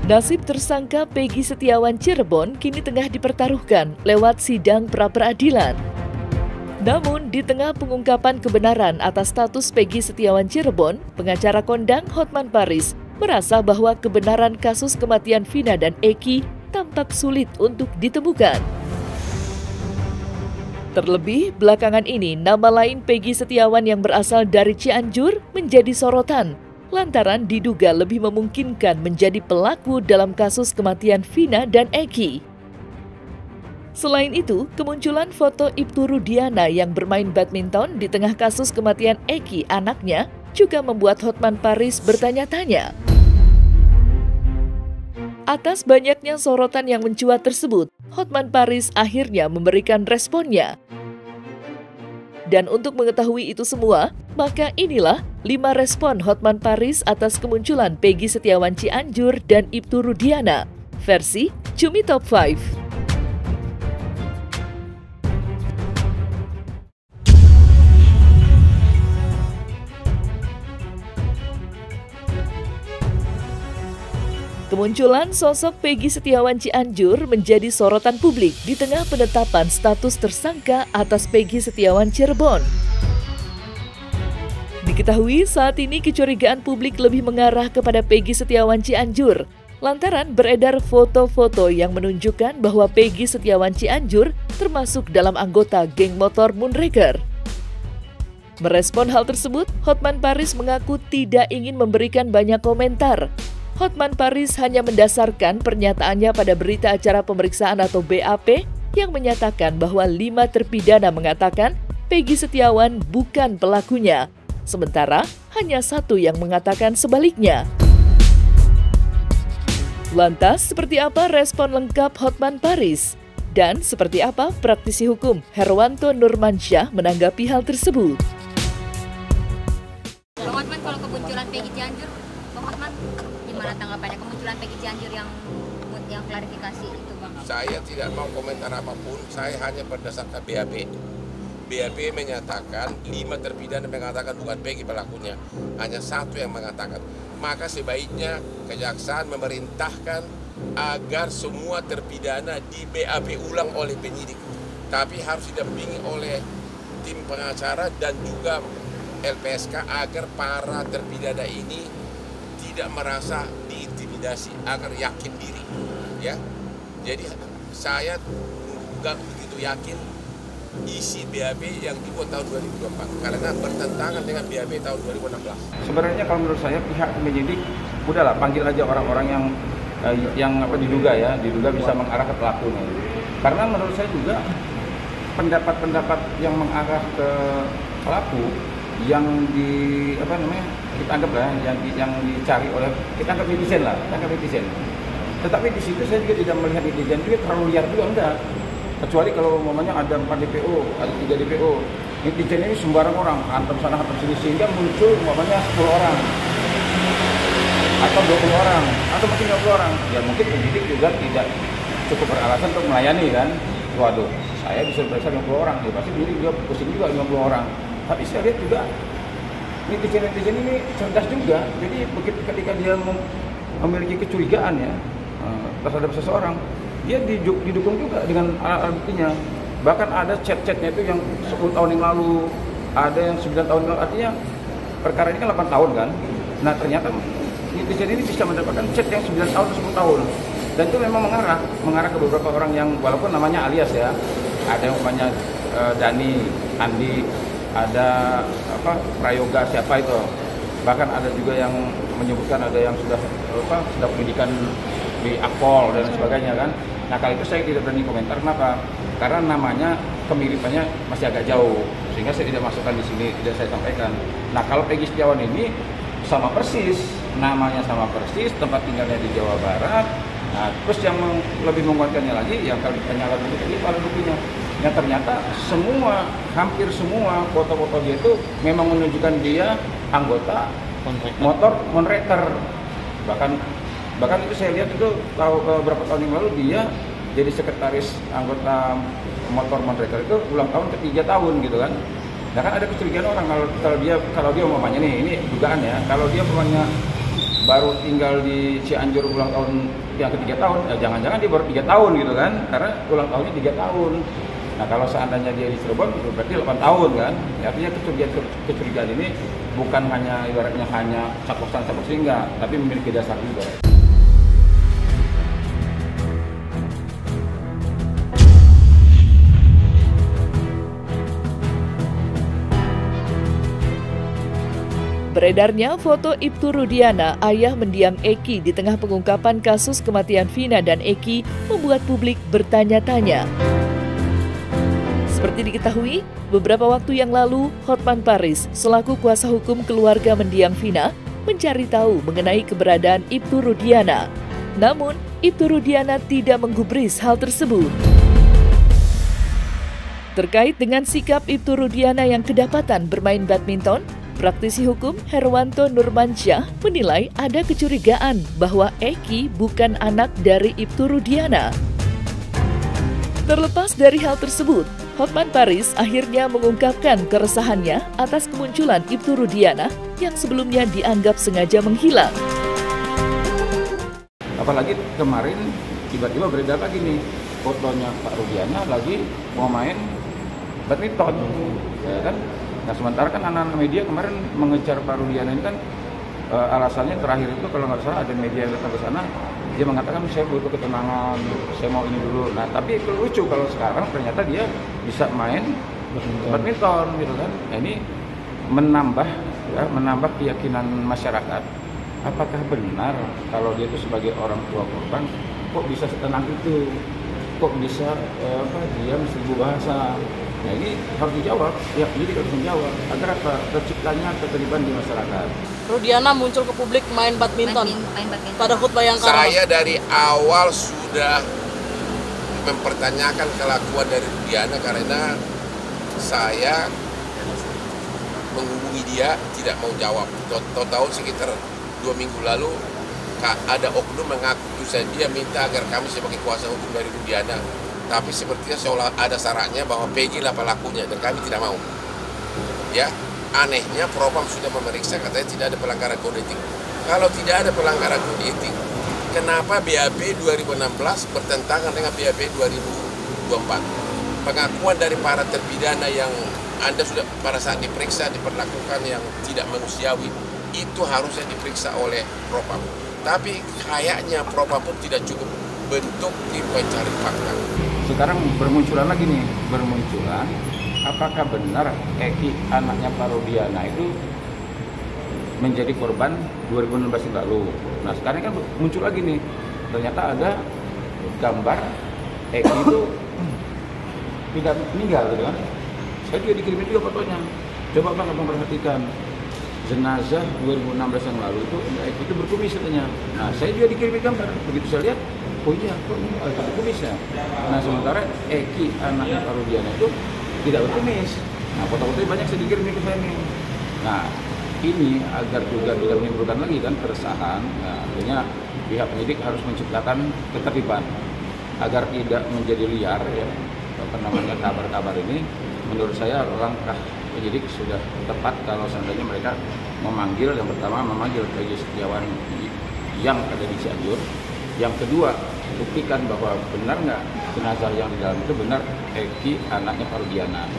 Nasib tersangka Peggy Setiawan Cirebon kini tengah dipertaruhkan lewat sidang pra-peradilan. Namun, di tengah pengungkapan kebenaran atas status Peggy Setiawan Cirebon, pengacara kondang Hotman Paris merasa bahwa kebenaran kasus kematian Vina dan Eki tampak sulit untuk ditemukan. Terlebih, belakangan ini nama lain Peggy Setiawan yang berasal dari Cianjur menjadi sorotan, lantaran diduga lebih memungkinkan menjadi pelaku dalam kasus kematian Vina dan Eki. Selain itu, kemunculan foto Ibtu Rudiana yang bermain badminton di tengah kasus kematian Eki anaknya juga membuat Hotman Paris bertanya-tanya. Atas banyaknya sorotan yang mencuat tersebut, Hotman Paris akhirnya memberikan responnya. Dan untuk mengetahui itu semua, maka inilah 5 respon Hotman Paris atas kemunculan Peggy Setiawan Cianjur dan Ibtu Rudiana, versi Cumi Top 5. Kemunculan sosok Peggy Setiawan Cianjur menjadi sorotan publik di tengah penetapan status tersangka atas Peggy Setiawan Cirebon. Diketahui saat ini kecurigaan publik lebih mengarah kepada Peggy Setiawan Cianjur, lantaran beredar foto-foto yang menunjukkan bahwa Peggy Setiawan Cianjur termasuk dalam anggota geng motor Moonraker. Merespon hal tersebut, Hotman Paris mengaku tidak ingin memberikan banyak komentar. Hotman Paris hanya mendasarkan pernyataannya pada berita acara pemeriksaan atau BAP yang menyatakan bahwa 5 terpidana mengatakan Peggy Setiawan bukan pelakunya, sementara hanya 1 yang mengatakan sebaliknya. Lantas, seperti apa respon lengkap Hotman Paris? Dan seperti apa praktisi hukum Herwanto Nurmansyah menanggapi hal tersebut? Bang Hotman, kalau kemunculan Peggy Cianjur, Bang Hotman, gimana tanggapannya kemunculan Peggy Cianjur yang klarifikasi itu, Bang? Saya tidak mau komentar apapun, saya hanya berdasarkan BAP. BAP menyatakan 5 terpidana mengatakan bukan Peggy pelakunya, hanya 1 yang mengatakan. Maka sebaiknya kejaksaan memerintahkan agar semua terpidana di BAP ulang oleh penyidik, tapi harus didampingi oleh tim pengacara dan juga LPSK agar para terpidana ini tidak merasa diintimidasi, agar yakin diri, ya. Jadi saya nggak begitu yakin isi BAP yang dibuat tahun 2024 karena bertentangan dengan BAP tahun 2016. Sebenarnya kalau menurut saya pihak penyidik udahlah panggil aja orang-orang yang diduga bisa mengarah ke pelakunya. Karena menurut saya juga pendapat-pendapat yang mengarah ke pelaku yang kita anggap lah yang dicari oleh kita anggap netizen. Tetapi di situ saya juga tidak melihat netizen juga terlalu liar juga, enggak. Kecuali kalau umpamanya ada 4 DPO, ada 3 DPO, netizen ini sembarang orang hantam sana hantam sini sehingga muncul umpamanya 10 orang atau 20 orang atau mungkin 50 orang. Ya mungkin penyidik juga tidak cukup beralasan untuk melayani kan. Waduh, saya bisa periksa 50 orang, ya pasti penyidik juga pusing juga 50 orang. Tapi saya lihat juga netizen ini cerdas juga. Jadi begitu ketika dia memiliki kecurigaan ya terhadap seseorang, dia didukung juga dengan alat buktinya. Bahkan ada chat-chatnya itu yang 10 tahun yang lalu, ada yang 9 tahun yang lalu. Artinya perkara ini kan 8 tahun kan. Nah ternyata netizen ini bisa mendapatkan chat yang 9 tahun, 10 tahun. Dan itu memang mengarah ke beberapa orang yang walaupun namanya alias ya. Ada yang namanya Dani, Andi, ada Prayoga siapa itu, bahkan ada juga yang menyebutkan ada yang sudah pendidikan di Akpol dan sebagainya kan. Nah kali itu saya tidak berani komentar, kenapa? Karena namanya kemiripannya masih agak jauh sehingga saya tidak masukkan di sini, tidak saya sampaikan. Nah kalau Peggy Setiawan ini sama persis, namanya sama persis, tempat tinggalnya di Jawa Barat. Nah terus yang lebih menguatkannya lagi yang kalau ditanya alat bukti alat buktinya. Yang ternyata hampir semua foto-foto dia itu memang menunjukkan dia anggota motor Moonraker. Bahkan itu saya lihat itu beberapa tahun yang lalu dia jadi sekretaris anggota motor Moonraker itu ulang tahun ke-3 tahun gitu kan. Nah kan ada kecurigaan orang kalau dia umpamanya nih, ini dugaan ya, kalau dia umpamanya baru tinggal di Cianjur ulang tahun yang ke-3 tahun, jangan-jangan dia baru 3 tahun gitu kan, karena ulang tahunnya 3 tahun. Nah kalau seandainya dia di Cirebon itu berarti 8 tahun kan, artinya kecurigaan ini bukan hanya ibaratnya hanya capok singgah, tapi memiliki dasar juga. Beredarnya foto Ibtu Rudiana, ayah mendiang Eki di tengah pengungkapan kasus kematian Vina dan Eki membuat publik bertanya-tanya. Seperti diketahui, beberapa waktu yang lalu, Hotman Paris selaku kuasa hukum keluarga mendiang Vina mencari tahu mengenai keberadaan Ibtu Rudiana. Namun, Ibtu Rudiana tidak menggubris hal tersebut. Terkait dengan sikap Ibtu Rudiana yang kedapatan bermain badminton, praktisi hukum Herwanto Nurmansyah menilai ada kecurigaan bahwa Eki bukan anak dari Ibtu Rudiana. Terlepas dari hal tersebut, Hotman Paris akhirnya mengungkapkan keresahannya atas kemunculan Ibtu Rudiana yang sebelumnya dianggap sengaja menghilang. Apalagi kemarin tiba-tiba beredar lagi nih fotonya Pak Rudiana lagi mau main badminton, ya kan? Nah sementara kan anak-anak media kemarin mengejar Pak Rudiana ini kan alasannya terakhir itu kalau nggak salah ada media yang datang ke sana, dia mengatakan saya butuh ketenangan, saya mau ini dulu. Nah tapi lucu kalau sekarang ternyata dia bisa main badminton gitu kan. Nah, ini menambah keyakinan masyarakat. Apakah benar kalau dia itu sebagai orang tua korban kok bisa setenang itu, kok bisa diam seribu bahasa. Nah ini harus dijawab, ya jadi harus menjawab agar apa terciptanya keterlibatan di masyarakat. Rudiana muncul ke publik main badminton pada HUT Bayangkara. Saya dari awal sudah mempertanyakan kelakuan dari Rudiana karena saya menghubungi dia tidak mau jawab. Tahu sekitar 2 minggu lalu ada oknum mengaku dia minta agar kami sebagai kuasa hukum dari Rudiana. Tapi sepertinya seolah ada syaratnya bahwa Peggy lah pelakunya dan kami tidak mau. Ya, anehnya Propam sudah memeriksa katanya tidak ada pelanggaran kode etik. Kalau tidak ada pelanggaran kode etik, kenapa BAP 2016 bertentangan dengan BAP 2024? Pengakuan dari para terpidana yang Anda sudah pada saat diperiksa diperlakukan yang tidak manusiawi, itu harusnya diperiksa oleh Propam. Tapi kayaknya Propam pun tidak cukup bentuk tim pencari fakta. Sekarang bermunculan lagi nih, apakah benar Eki anaknya Pak Rudiana itu menjadi korban 2016 yang lalu. Nah sekarang kan muncul lagi nih, ternyata ada gambar Eki itu tidak meninggal gitu kan. Saya juga dikirimin juga fotonya, coba Bang abang perhatikan jenazah 2016 yang lalu itu Eki itu berkumis katanya. Nah saya juga dikirimin gambar, begitu saya lihat oh iya, kok ini ada berkumis ya? Nah sementara Eki anaknya Pak Rudiana itu tidak berkumis. Nah foto-fotonya banyak saya dikirim ke saya nih. Nah ini agar juga tidak menimbulkan lagi kan keresahan. Nah artinya pihak penyidik harus menciptakan ketertiban agar tidak menjadi liar ya kabar-kabar ini. Menurut saya langkah penyidik sudah tepat kalau seandainya mereka memanggil, yang pertama memanggil Peggy Setiawan yang ada di Cianjur. Yang kedua, buktikan bahwa benar nggak jenazah yang di dalam itu benar Eki anaknya Pak Rudiana.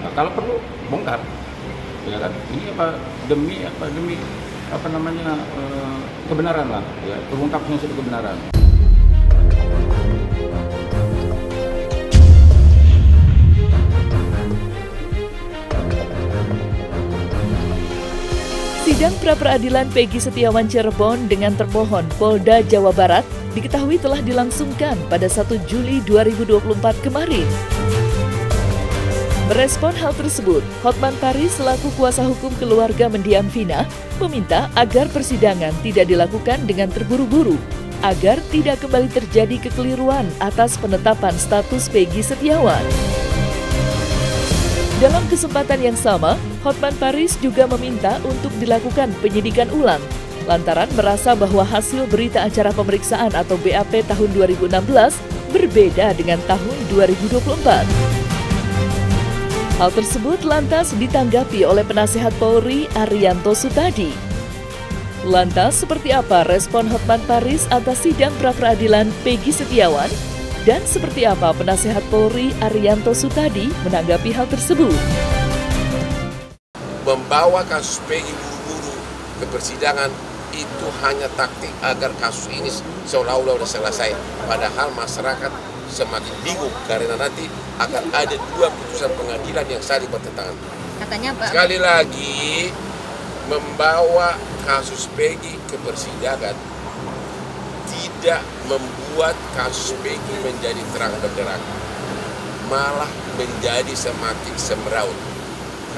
Nah, kalau perlu bongkar, ya kan? Ini demi kebenaran lah, ya terungkapnya suatu kebenaran. Sidang pra-peradilan Peggy Setiawan Cirebon dengan termohon Polda Jawa Barat diketahui telah dilangsungkan pada 1 Juli 2024 kemarin. Merespon hal tersebut, Hotman Paris selaku kuasa hukum keluarga mendiang Vina meminta agar persidangan tidak dilakukan dengan terburu-buru, agar tidak kembali terjadi kekeliruan atas penetapan status Peggy Setiawan. Dalam kesempatan yang sama, Hotman Paris juga meminta untuk dilakukan penyidikan ulang, lantaran merasa bahwa hasil berita acara pemeriksaan atau BAP tahun 2016 berbeda dengan tahun 2024. Hal tersebut lantas ditanggapi oleh Penasehat Polri Arianto Sutadi. Lantas, seperti apa respon Hotman Paris atas sidang pra-peradilan Peggy Setiawan? Dan seperti apa penasehat Polri Arianto Sutadi menanggapi hal tersebut? Membawa kasus Peggy buru-buru ke persidangan itu hanya taktik agar kasus ini seolah-olah sudah selesai. Padahal masyarakat semakin bingung karena nanti akan ada 2 putusan pengadilan yang saling bertentangan. Katanya Pak. Sekali lagi, membawa kasus Peggy ke persidangan tidak membuat kasus Peggy menjadi terang benderang, malah menjadi semakin semeraut.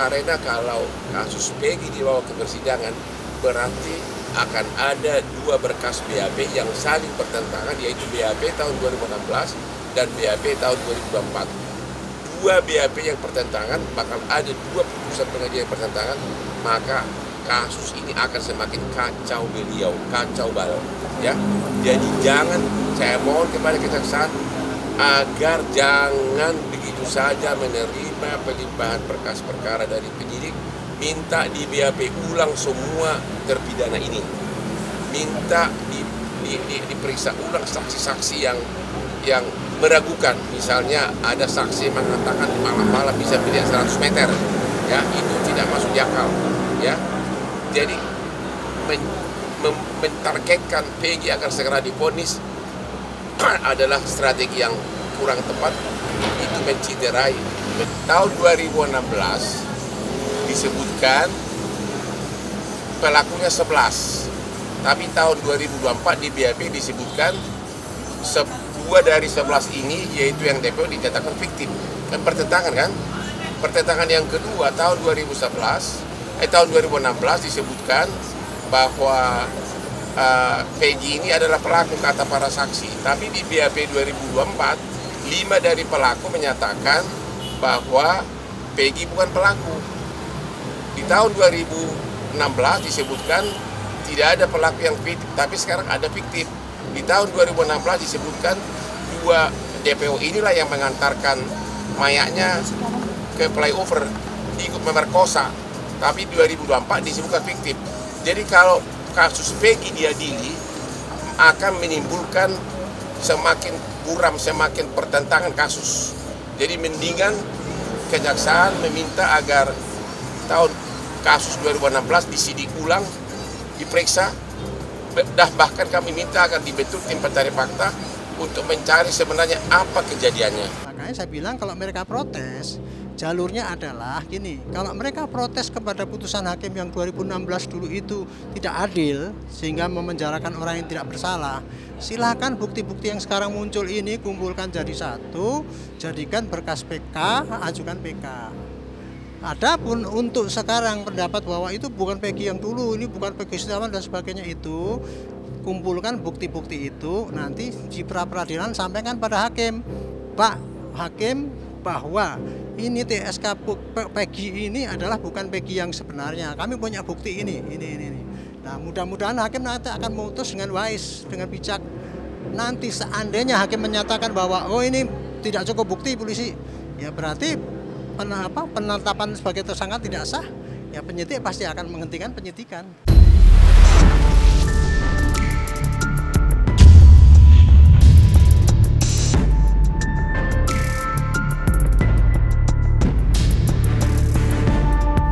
Karena kalau kasus Peggy dibawa ke persidangan, berarti akan ada 2 berkas BAP yang saling bertentangan, yaitu BAP tahun 2016 dan BAP tahun 2024. 2 BAP yang bertentangan, bakal ada 2 putusan pengadilan yang bertentangan, maka kasus ini akan semakin kacau beliau, kacau balau. Ya, jadi jangan, saya mohon kepada kejaksaan agar jangan begitu saja menerima pelimpahan berkas perkara dari penyidik, minta di BAP ulang semua terpidana ini, minta diperiksa ulang saksi-saksi yang meragukan. Misalnya ada saksi mengatakan malam-malam bisa melihat 100 meter, ya itu tidak masuk di akal, ya. Jadi mentargetkan Peggy agar segera divonis adalah strategi yang kurang tepat. Itu menciderai. Tahun 2016 disebutkan pelakunya 11, tapi tahun 2024 di BAP disebutkan 2 dari 11 ini, yaitu yang DPO dinyatakan fiktif. Kan pertentangan kan? Pertentangan yang kedua tahun 2016 disebutkan bahwa Peggy ini adalah pelaku kata para saksi, tapi di BAP 2024 5 dari pelaku menyatakan bahwa Peggy bukan pelaku. Di tahun 2016 disebutkan tidak ada pelaku yang fiktif, tapi sekarang ada fiktif. Di tahun 2016 disebutkan 2 DPO inilah yang mengantarkan mayatnya ke flyover, ikut memerkosa, tapi 2024 disebutkan fiktif. Jadi kalau kasus Peggy diadili akan menimbulkan semakin buram, semakin pertentangan kasus. Jadi mendingan kejaksaan meminta agar tahun kasus 2016 disidik ulang, diperiksa, dan bahkan kami minta agar dibentuk tim pencari fakta untuk mencari sebenarnya apa kejadiannya. Makanya saya bilang kalau mereka protes, jalurnya adalah gini, kalau mereka protes kepada putusan hakim yang 2016 dulu itu tidak adil sehingga memenjarakan orang yang tidak bersalah, silakan bukti-bukti yang sekarang muncul ini kumpulkan jadi satu, jadikan berkas PK, ajukan PK. Adapun untuk sekarang pendapat bahwa itu bukan Peggy yang dulu, ini bukan Peggy Setiawan dan sebagainya, itu kumpulkan bukti-bukti itu, nanti di pra-peradilan sampaikan pada hakim, Pak Hakim, bahwa ini TSK Peggy ini adalah bukan Peggy yang sebenarnya, kami punya bukti ini. Nah, mudah-mudahan hakim nanti akan memutus dengan wise, dengan bijak. Nanti seandainya hakim menyatakan bahwa oh ini tidak cukup bukti polisi, ya berarti penetapan sebagai tersangka tidak sah, ya penyidik pasti akan menghentikan penyidikan.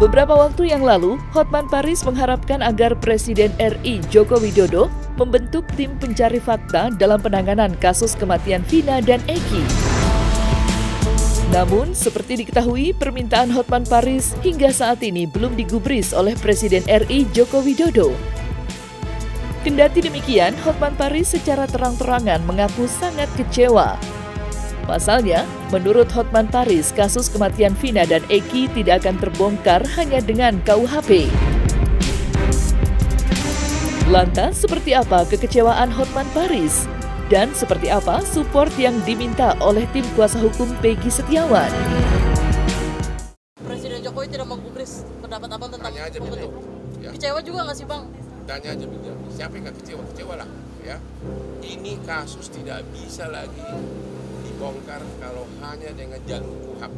Beberapa waktu yang lalu, Hotman Paris mengharapkan agar Presiden RI Joko Widodo membentuk tim pencari fakta dalam penanganan kasus kematian Vina dan Eki. Namun, seperti diketahui, permintaan Hotman Paris hingga saat ini belum digubris oleh Presiden RI Joko Widodo. Kendati demikian, Hotman Paris secara terang-terangan mengaku sangat kecewa. Pasalnya, menurut Hotman Paris, kasus kematian Vina dan Eki tidak akan terbongkar hanya dengan KUHP. Lantas, seperti apa kekecewaan Hotman Paris? Dan seperti apa support yang diminta oleh tim kuasa hukum Peggy Setiawan? Presiden Jokowi tidak menggubris pendapat abang tentang pembentuk. Ya. Kecewa juga nggak sih bang? Tanya aja beliau, siapa yang nggak kecewa? Kecewa lah. Ya. Ini kasus tidak bisa lagi dibongkar kalau hanya dengan jalur KUHP.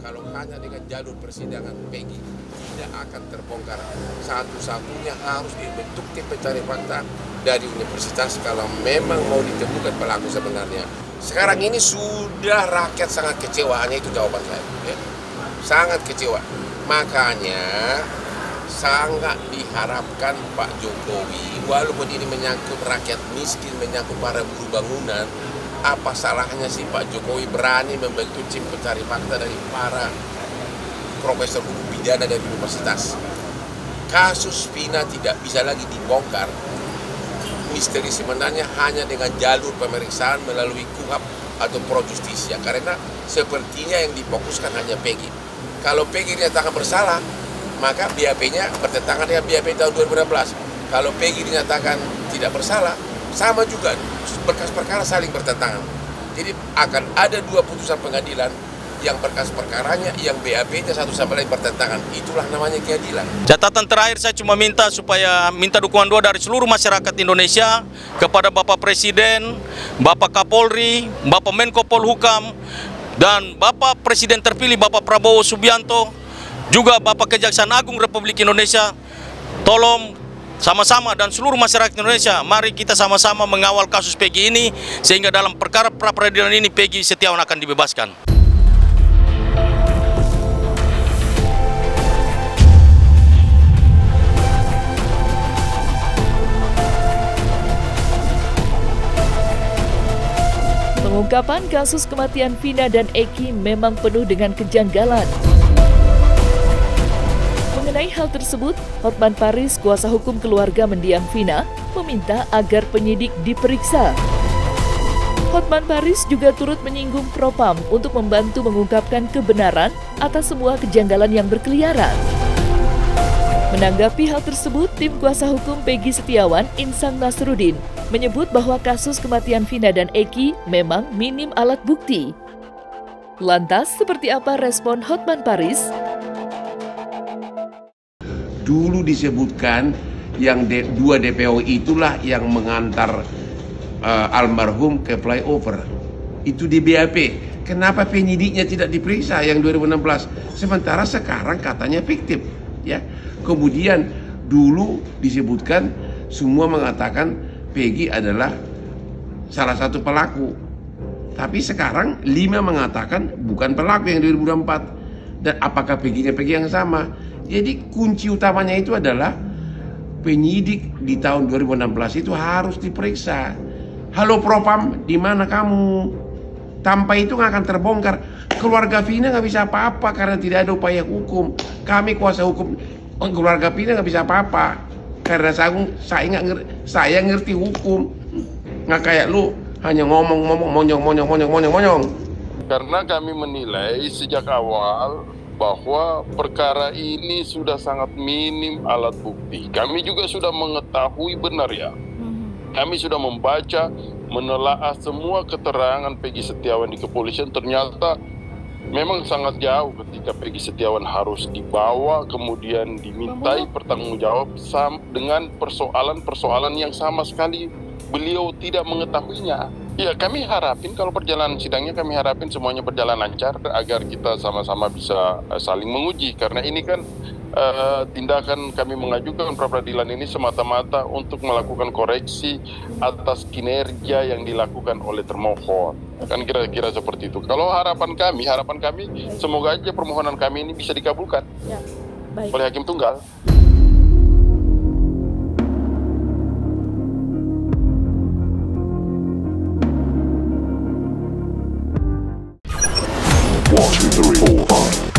kalau hanya dengan jalur persidangan Peggy tidak akan terbongkar. Satu-satunya harus dibentuk tim pencari fakta dari universitas kalau memang mau ditemukan pelaku sebenarnya. Sekarang ini sudah rakyat sangat kecewa, hanya itu jawaban saya. Ya. Sangat kecewa. Makanya sangat diharapkan Pak Jokowi, walaupun ini menyangkut rakyat miskin, menyangkut para buruh bangunan, apa salahnya sih Pak Jokowi berani membentuk tim pencari fakta dari para profesor hukum pidana dari universitas. Kasus Vina tidak bisa lagi dibongkar. Misteri sebenarnya hanya dengan jalur pemeriksaan melalui KUHAP atau Pro Justisia, karena sepertinya yang difokuskan hanya Peggy. Kalau Peggy dinyatakan bersalah, maka BAP-nya bertentangan dengan BAP tahun 2016. Kalau Peggy dinyatakan tidak bersalah, sama juga, berkas perkara saling bertentangan. Jadi akan ada dua putusan pengadilan, yang berkas perkaranya, yang BAP-nya satu sama lain bertentangan. Itulah namanya keadilan. Catatan terakhir saya cuma minta supaya minta dukungan doa dari seluruh masyarakat Indonesia kepada Bapak Presiden, Bapak Kapolri, Bapak Menko Polhukam, dan Bapak Presiden terpilih Bapak Prabowo Subianto, juga Bapak Kejaksaan Agung Republik Indonesia. Tolong sama-sama dan seluruh masyarakat Indonesia, mari kita sama-sama mengawal kasus Peggy ini, sehingga dalam perkara pra-peradilan ini Peggy Setiawan akan dibebaskan. Pengungkapan kasus kematian Vina dan Eki memang penuh dengan kejanggalan. Mengenai hal tersebut, Hotman Paris, kuasa hukum keluarga mendiang Vina, meminta agar penyidik diperiksa. Hotman Paris juga turut menyinggung Propam untuk membantu mengungkapkan kebenaran atas semua kejanggalan yang berkeliaran. Menanggapi hal tersebut, tim kuasa hukum Peggy Setiawan, Insang Nasruddin, menyebut bahwa kasus kematian Vina dan Eki memang minim alat bukti. Lantas, seperti apa respon Hotman Paris? Dulu disebutkan yang dua DPO itulah yang mengantar almarhum ke flyover. Itu di BAP. Kenapa penyidiknya tidak diperiksa yang 2016? Sementara sekarang katanya fiktif. Ya. Kemudian dulu disebutkan semua mengatakan Peggy adalah salah satu pelaku. Tapi sekarang 5 mengatakan bukan pelaku yang 2024. Dan apakah Peggy-nya Peggy yang sama? Jadi kunci utamanya itu adalah penyidik di tahun 2016 itu harus diperiksa. Halo Propam, di mana kamu? Tanpa itu nggak akan terbongkar. Keluarga Vina nggak bisa apa-apa karena tidak ada upaya hukum. Kami kuasa hukum keluarga Vina nggak bisa apa-apa karena saya ngerti hukum. Nggak kayak lu hanya ngomong-ngomong monyong. Karena kami menilai sejak awal bahwa perkara ini sudah sangat minim alat bukti. Kami juga sudah mengetahui benar ya. Kami sudah membaca, menelaah semua keterangan Peggy Setiawan di kepolisian, ternyata memang sangat jauh ketika Peggy Setiawan harus dibawa kemudian dimintai pertanggungjawab dengan persoalan-persoalan yang sama sekali beliau tidak mengetahuinya. Ya, kami harapin kalau perjalanan sidangnya, kami harapin semuanya berjalan lancar agar kita sama-sama bisa saling menguji. Karena ini kan tindakan kami mengajukan pra-peradilan ini semata-mata untuk melakukan koreksi atas kinerja yang dilakukan oleh termohon. Kan kira-kira seperti itu. Kalau harapan kami semoga aja permohonan kami ini bisa dikabulkan oleh Hakim Tunggal. Watch the report.